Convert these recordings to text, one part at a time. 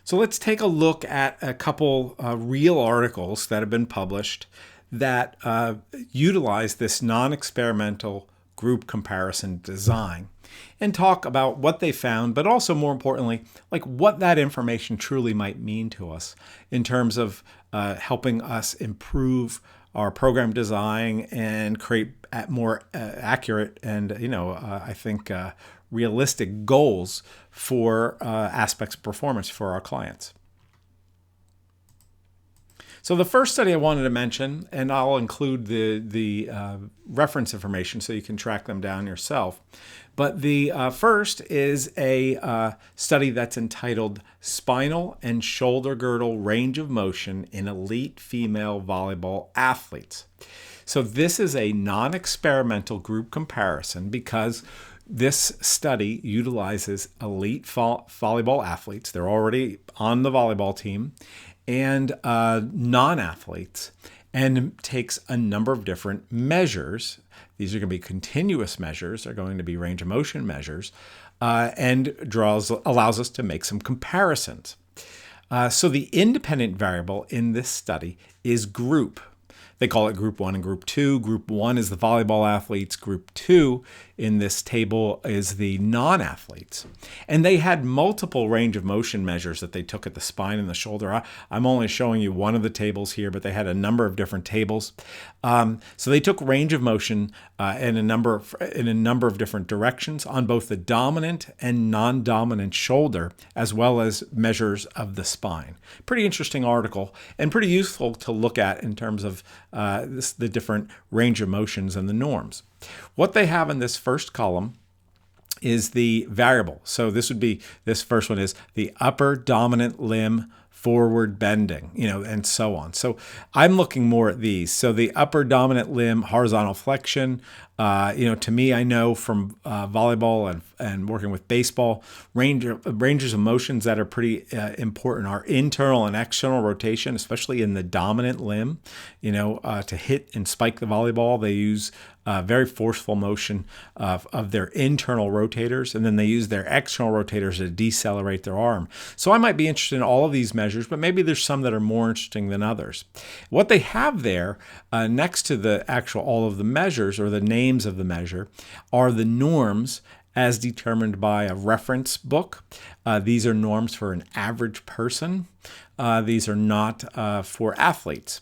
So let's take a look at a couple real articles that have been published that utilize this non-experimental group comparison design and talk about what they found, but also more importantly, like what that information truly might mean to us in terms of helping us improve our program design and create more accurate and, I think realistic goals for aspects of performance for our clients. So the first study I wanted to mention, and I'll include the reference information so you can track them down yourself, but the first is a study that's entitled Spinal and Shoulder Girdle Range of Motion in Elite Female Volleyball Athletes. So this is a non-experimental group comparison because this study utilizes elite volleyball athletes. They're already on the volleyball team, and non-athletes, and takes a number of different measures. These are going to be continuous measures. They're going to be range of motion measures, and allows us to make some comparisons. So the independent variable in this study is group. They call it Group 1 and Group 2. Group 1 is the volleyball athletes. Group 2 in this table is the non-athletes. And they had multiple range of motion measures that they took at the spine and the shoulder. I'm only showing you one of the tables here, but they had a number of different tables. So they took range of motion in a number of different directions on both the dominant and non-dominant shoulder, as well as measures of the spine. Pretty interesting article and pretty useful to look at in terms of the different range of motions and the norms. What they have in this first column is the variable. So this first one is the upper dominant limb forward bending, and so on. So I'm looking more at these. So the upper dominant limb horizontal flexion, to me, I know from volleyball and working with baseball, ranges of motions that are pretty important are internal and external rotation, especially in the dominant limb. To hit and spike the volleyball, they use very forceful motion of their internal rotators, and then they use their external rotators to decelerate their arm. So I might be interested in all of these measures, but maybe there's some that are more interesting than others. What they have there next to all of the measures or the names of the measure are the norms as determined by a reference book. These are norms for an average person. These are not for athletes.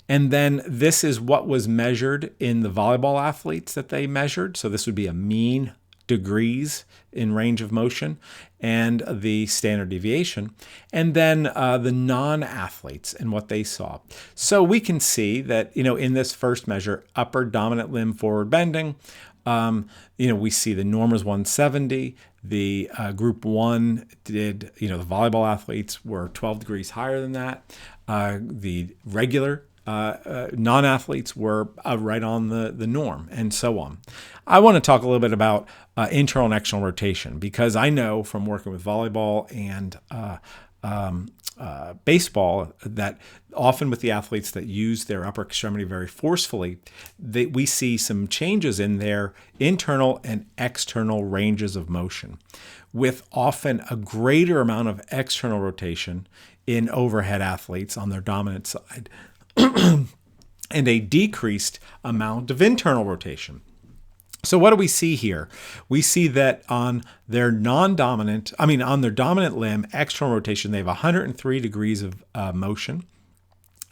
And then this is what was measured in the volleyball athletes that they measured. So this would be a mean degrees in range of motion and the standard deviation. And then the non-athletes and what they saw. So we can see that, in this first measure, upper dominant limb forward bending, we see the norm was 170. The group 1 did, the volleyball athletes were 12 degrees higher than that. The regular non-athletes were right on the norm, and so on. I want to talk a little bit about internal and external rotation, because I know from working with volleyball and baseball that often with the athletes that use their upper extremity very forcefully, we see some changes in their internal and external ranges of motion, with often a greater amount of external rotation in overhead athletes on their dominant side and a decreased amount of internal rotation. So what do we see here? We see that on their dominant limb, external rotation, they have 103 degrees of motion,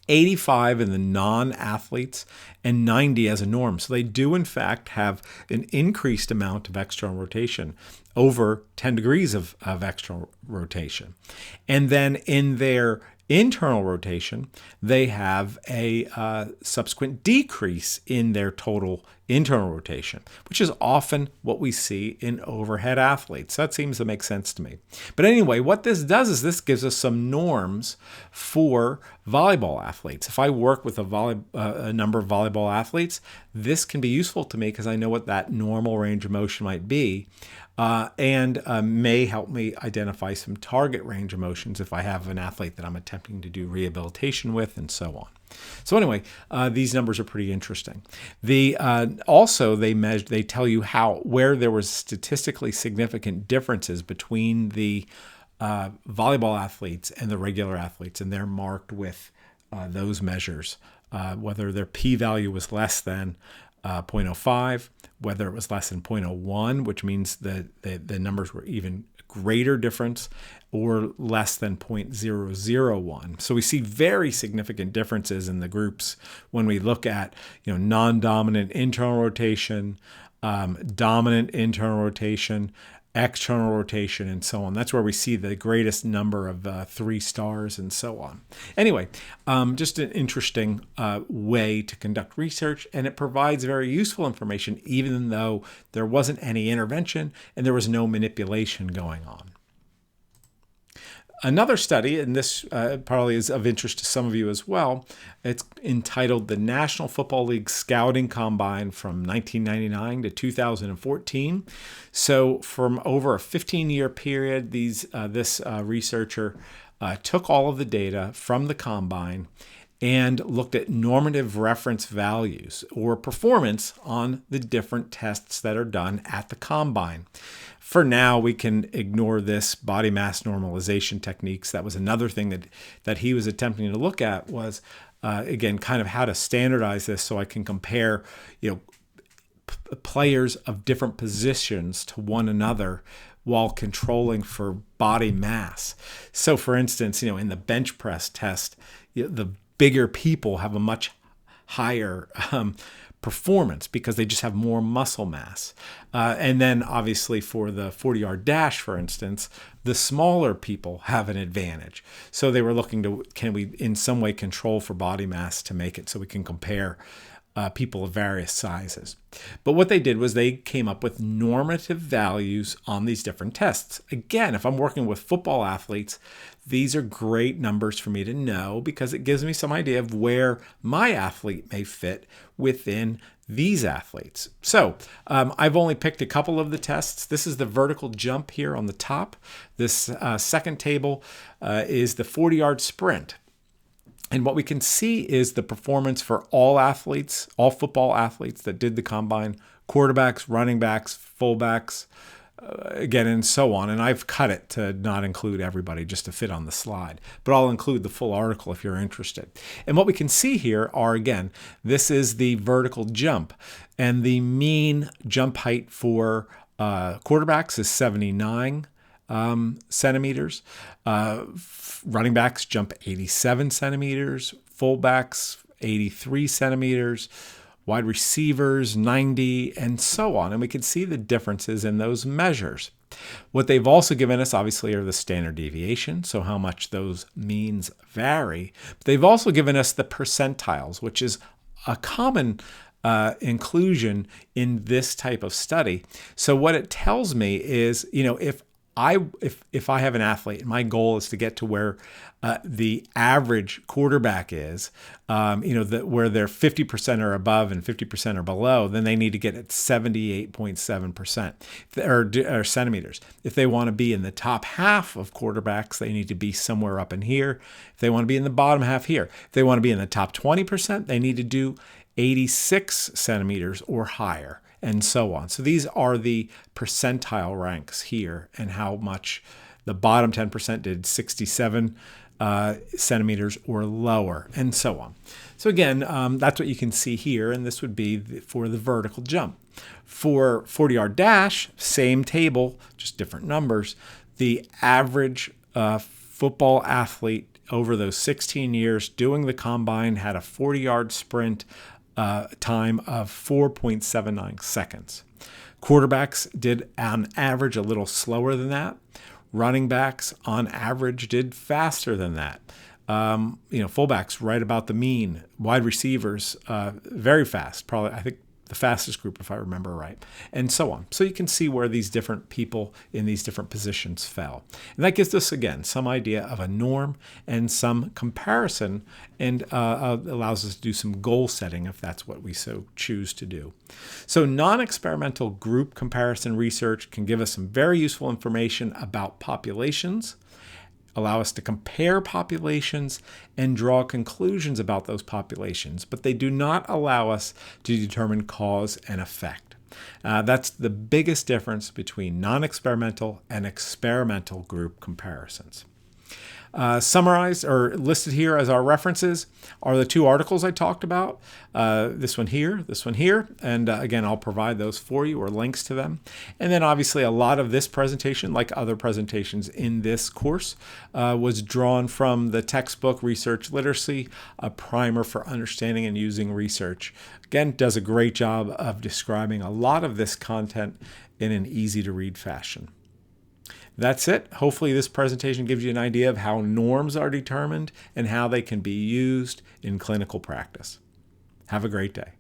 85 in the non-athletes, and 90 as a norm. So they do, in fact, have an increased amount of external rotation, over 10 degrees of external rotation. And then in their internal rotation, they have a subsequent decrease in their total internal rotation, which is often what we see in overhead athletes. That seems to make sense to me. But anyway, what this does is this gives us some norms for volleyball athletes. If I work with a number of volleyball athletes, this can be useful to me because I know what that normal range of motion might be. And may help me identify some target range of motions if I have an athlete that I'm attempting to do rehabilitation with, and so on. So anyway, these numbers are pretty interesting. Also they tell you where there was statistically significant differences between the volleyball athletes and the regular athletes, and they're marked with those measures, whether their p-value was less than 0.05, whether it was less than 0.01, which means that the numbers were even greater difference, or less than 0.001. So we see very significant differences in the groups when we look at non-dominant internal rotation, dominant internal rotation, external rotation, and so on. That's where we see the greatest number of 3 stars and so on. Anyway, just an interesting way to conduct research, and it provides very useful information even though there wasn't any intervention and there was no manipulation going on. Another study, and this probably is of interest to some of you as well, it's entitled the National Football League Scouting Combine from 1999 to 2014. So from over a 15-year period, this researcher took all of the data from the combine and looked at normative reference values or performance on the different tests that are done at the combine. For now, we can ignore this body mass normalization techniques. That was another thing that he was attempting to look at was, again, kind of how to standardize this so I can compare, players of different positions to one another while controlling for body mass. So, for instance, in the bench press test, the bigger people have a much higher performance because they just have more muscle mass. And then obviously for the 40-yard dash, for instance, the smaller people have an advantage. So they were looking to, can we in some way control for body mass to make it so we can compare people of various sizes. But what they did was they came up with normative values on these different tests. Again, if I'm working with football athletes, these are great numbers for me to know because it gives me some idea of where my athlete may fit within these athletes. So I've only picked a couple of the tests. This is the vertical jump here on the top. This second table is the 40-yard sprint. And what we can see is the performance for all athletes, all football athletes that did the combine, quarterbacks, running backs, fullbacks, again, and so on. And I've cut it to not include everybody just to fit on the slide. But I'll include the full article if you're interested. And what we can see here are, again, this is the vertical jump. And the mean jump height for quarterbacks is 79 centimeters. Running backs jump 87 centimeters. Fullbacks 83 centimeters. Wide receivers 90, and so on. And we can see the differences in those measures. What they've also given us, obviously, are the standard deviation, so how much those means vary. But they've also given us the percentiles, which is a common inclusion in this type of study. So what it tells me is, if I have an athlete and my goal is to get to where the average quarterback is, where they're 50% or above and 50% or below, then they need to get at 78.7% or centimeters. If they want to be in the top half of quarterbacks, they need to be somewhere up in here. If they want to be in the bottom half here. If they want to be in the top 20%, they need to do 86 centimeters or higher, and so on. So these are the percentile ranks here and how much the bottom 10% did 67 centimeters or lower, and so on. So again, that's what you can see here, and this would be for the vertical jump. For 40-yard dash, same table, just different numbers. The average football athlete over those 16 years doing the combine had a 40-yard sprint time of 4.79 seconds. Quarterbacks did on average a little slower than that. Running backs on average did faster than that. Fullbacks right about the mean. Wide receivers very fast, probably I think the fastest group if I remember right, and so on. So you can see where these different people in these different positions fell. And that gives us, again, some idea of a norm and some comparison, and allows us to do some goal setting if that's what we so choose to do. So non-experimental group comparison research can give us some very useful information about populations, allow us to compare populations and draw conclusions about those populations, but they do not allow us to determine cause and effect. That's the biggest difference between non-experimental and experimental group comparisons. Summarized or listed here as our references are the two articles I talked about, this one here, and again, I'll provide those for you or links to them. And then obviously a lot of this presentation, like other presentations in this course, was drawn from the textbook Research Literacy, a primer for understanding and using research. Again, does a great job of describing a lot of this content in an easy to read fashion. That's it. Hopefully this presentation gives you an idea of how norms are determined and how they can be used in clinical practice. Have a great day.